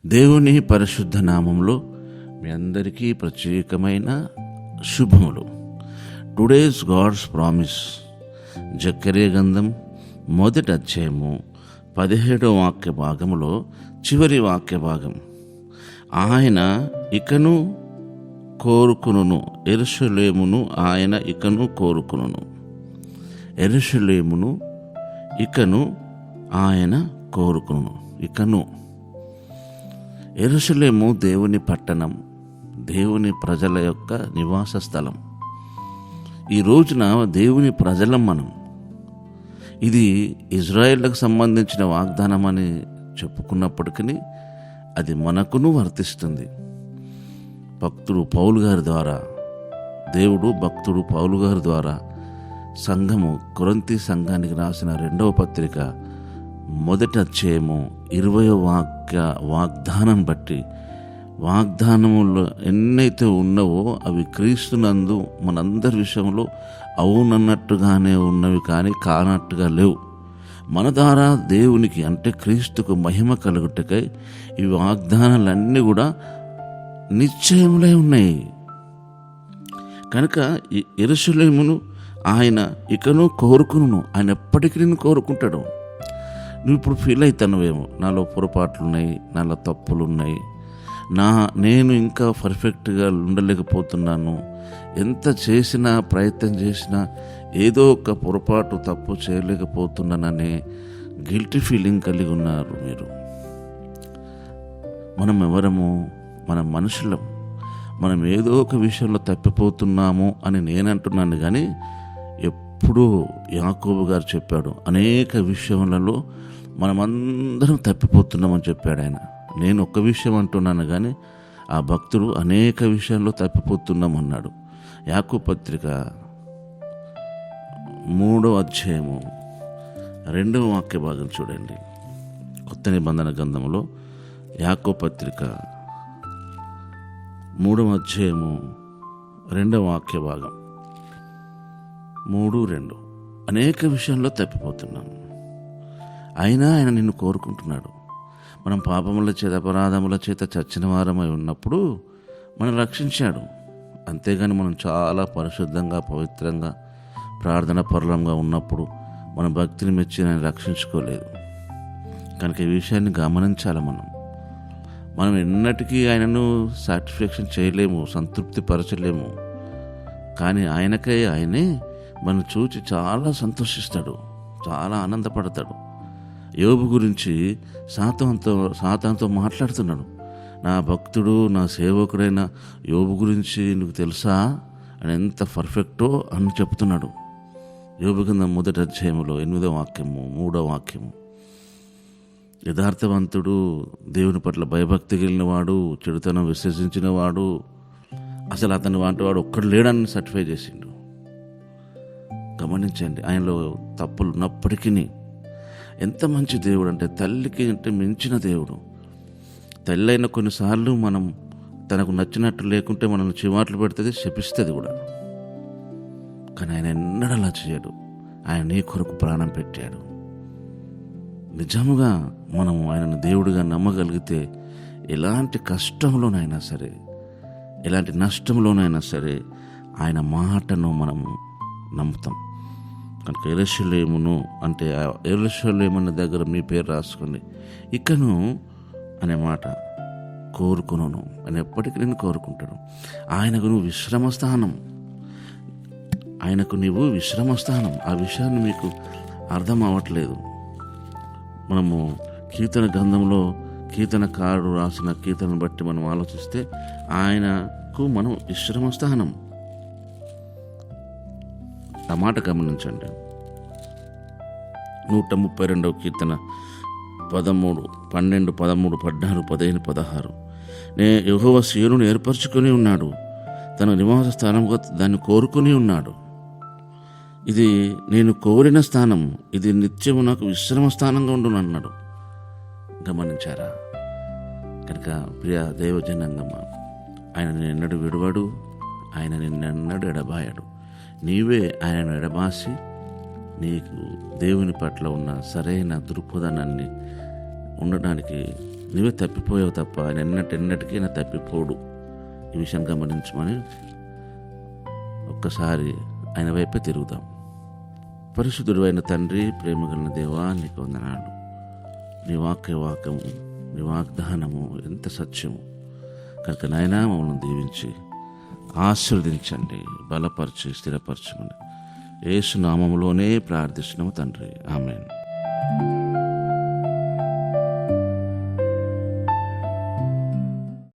దేవుని పరిశుద్ధ నామంలో మీ అందరికీ ప్రత్యేకమైన శుభములు. టుడేస్ గాడ్స్ ప్రామిస్, జకర్యా గ్రంథం 1వ అధ్యాయము 17వ వాక్య భాగములో చివరి వాక్య భాగం. ఆయన ఇకను కోరుకును, యెరూషలేమును ఆయన ఇకను కోరుకును. యెరూషలేమును ఇకను ఆయన కోరుకును. ఇకను యెరూషలేము దేవుని పట్టణం, దేవుని ప్రజల యొక్క నివాస స్థలం. ఈ రోజున దేవుని ప్రజలం మనం. ఇది ఇజ్రాయేళ్లకు సంబంధించిన వాగ్దానం అని చెప్పుకున్నప్పటికీ అది మనకును వర్తిస్తుంది. భక్తుడు పౌలు గారి ద్వారా, దేవుడు భక్తుడు పౌలు గారి ద్వారా సంఘము కొరింథీ సంఘానికి రాసిన 2వ పత్రిక 1వ అధ్యాయము 20వ వాగ్దానం బట్టి, వాగ్దానములు ఎన్నైతే ఉన్నవో అవి క్రీస్తునందు మనందరి విషయంలో అవునన్నట్టుగానే ఉన్నవి, కానీ కానట్టుగా లేవు. మన ద్వారా దేవునికి అంటే క్రీస్తుకు మహిమ కలుగుటకై ఈ వాగ్దానాలన్నీ కూడా నిశ్చయములై ఉన్నాయి. కనుక ఈ యెరూషలేమును ఆయన ఇకను కోరుకును. ఆయన ఎప్పటికీ నేను కోరుకుంటాడు. నువ్వు ఇప్పుడు ఫీల్ అవుతానువేమో, నాలో పొరపాట్లున్నాయి, నాలో తప్పులున్నాయి, నేను ఇంకా పర్ఫెక్ట్గా ఉండలేకపోతున్నాను, ఎంత చేసినా ప్రయత్నం చేసినా ఏదో ఒక పొరపాటు తప్పు చేయలేకపోతున్నాననే గిల్టీ ఫీలింగ్ కలిగి ఉన్నారు మీరు. మనం ఎవరము? మనం మనుషులం. మనం ఏదో ఒక విషయంలో తప్పిపోతున్నాము అని నేను అంటున్నాను, కానీ ఎప్పుడూ యాకోబు గారు చెప్పాడు, అనేక విషయములలో మనమందరం తప్పిపోతున్నామని చెప్పాడు ఆయన. నేను ఒక్క విషయం అంటున్నాను, కానీ ఆ భక్తుడు అనేక విషయాల్లో తప్పిపోతున్నాం అన్నాడు. యాకోబు పత్రిక 3వ అధ్యాయము 2వ వాక్య భాగం చూడండి. కొత్త నిబంధన గ్రంథంలో యాకోబు పత్రిక 3వ అధ్యాయము 2వ వాక్య భాగం 3:2. అనేక విషయాల్లో తప్పిపోతున్నాము, అయినా ఆయన నిన్ను కోరుకుంటున్నాడు. మనం పాపముల చేత అపరాధముల చేత చచ్చిన వారమై ఉన్నప్పుడు మనం రక్షించాడు. అంతేగాని మనం చాలా పరిశుద్ధంగా పవిత్రంగా ప్రార్థన పరులంగా ఉన్నప్పుడు మన భక్తిని మెచ్చి ఆయన రక్షించుకోలేదు. కనుక ఈ విషయాన్ని గమనించాలి. మనం ఎన్నటికీ ఆయనను సాటిస్ఫాక్షన్ చేయలేము, సంతృప్తి పరచలేము. కానీ ఆయనే మనం చూచి చాలా సంతోషిస్తాడు, చాలా ఆనందపడతాడు. యోబు గురించి సాతానుతో మాట్లాడుతున్నాడు. నా భక్తుడు, నా సేవకుడైన యోబు గురించి నీకు తెలుసా అని ఎంత పర్ఫెక్టో అని చెప్తున్నాడు. యోబు కింద 1వ అధ్యాయంలో 8వ వాక్యము 3వ వాక్యము. యథార్థవంతుడు, దేవుని పట్ల భయభక్తి కలిగిన వాడు, చెడుతనం విసర్జించిన వాడు, అసలు అతని వంటి వాడు ఒక్కడు లేడని సర్టిఫై చేసిండు. గమనించండి, ఆయనలో తప్పులు ఉన్నప్పటికీ ఎంత మంచి దేవుడు అంటే, తల్లికి అంటే మించిన దేవుడు. తల్లి అయిన కొన్నిసార్లు మనం తనకు నచ్చినట్టు లేకుంటే మనల్ని చివాట్లు పెడుతుంది, శపిస్తుంది కూడా. కానీ ఆయన ఎన్నడూ అలా చేయడు. ఆయన నీ కొరకు ప్రాణం పెట్టాడు. నిజముగా మనము ఆయనను దేవుడిగా నమ్మగలిగితే ఎలాంటి కష్టంలోనైనా సరే, ఎలాంటి నష్టంలోనైనా సరే ఆయన మాటను మనము నమ్ముతాం. కనుక యెరూషలేమును అంటే యెరూషలేము అనే దగ్గర మీ పేరు రాసుకోండి. ఇకను అనే మాట కోరుకును అని ఎప్పటికీ నేను కోరుకుంటాడు. ఆయనకు నువ్వు విశ్రమస్థానం, ఆయనకు నీవు విశ్రమస్థానం. ఆ విషయాన్ని మీకు అర్థం అవ్వట్లేదు. మనము కీర్తన గ్రంథంలో కీర్తనకారుడు రాసిన కీర్తనను బట్టి మనం ఆలోచిస్తే ఆయనకు మనం విశ్రమస్థానం. ఆ మాట గమనించండి. 132వ కీర్తన 13, 12, 13, 14, 15, 16. యెహోవా సీయోనును ఏర్పరచుకొని ఉన్నాడు, తన నివాస స్థానంగా దాన్ని కోరుకుని ఉన్నాడు. ఇది నేను కోరిన స్థానం, ఇది నిత్యము నాకు విశ్రమ స్థానంగా ఉండును అన్నాడు. గమనించారా? కనుక ప్రియ దైవజనాంగమా, ఆయన నిన్నెన్నడు విడువాడు, ఆయన నిన్నెన్నడు ఎడబాయాడు. నీవే ఆయనను ఎడబాసి నీకు దేవుని పట్ల ఉన్న సరైన దృక్పథాన్ని ఉండడానికి నువ్వే తప్పిపోయావు తప్ప ఆయన ఎన్నటికీ ఆయన తప్పిపోడు. ఈ విషయం గమనించమని ఒక్కసారి ఆయన వైపే తిరుగుదాం. పరిశుద్ధుడు అయిన తండ్రి, ప్రేమగల దేవా, నీకు వందనాలు. నీ వాక్యము, నీ వాగ్దానము ఎంత సత్యము కనుక నాయనా మమ్మల్ని దీవించి ఆశీర్వదించండి, బలపరిచి స్థిరపరచమని యేసు నామములోనే ప్రార్థిస్తున్నాము తండ్రి. ఆమేన్.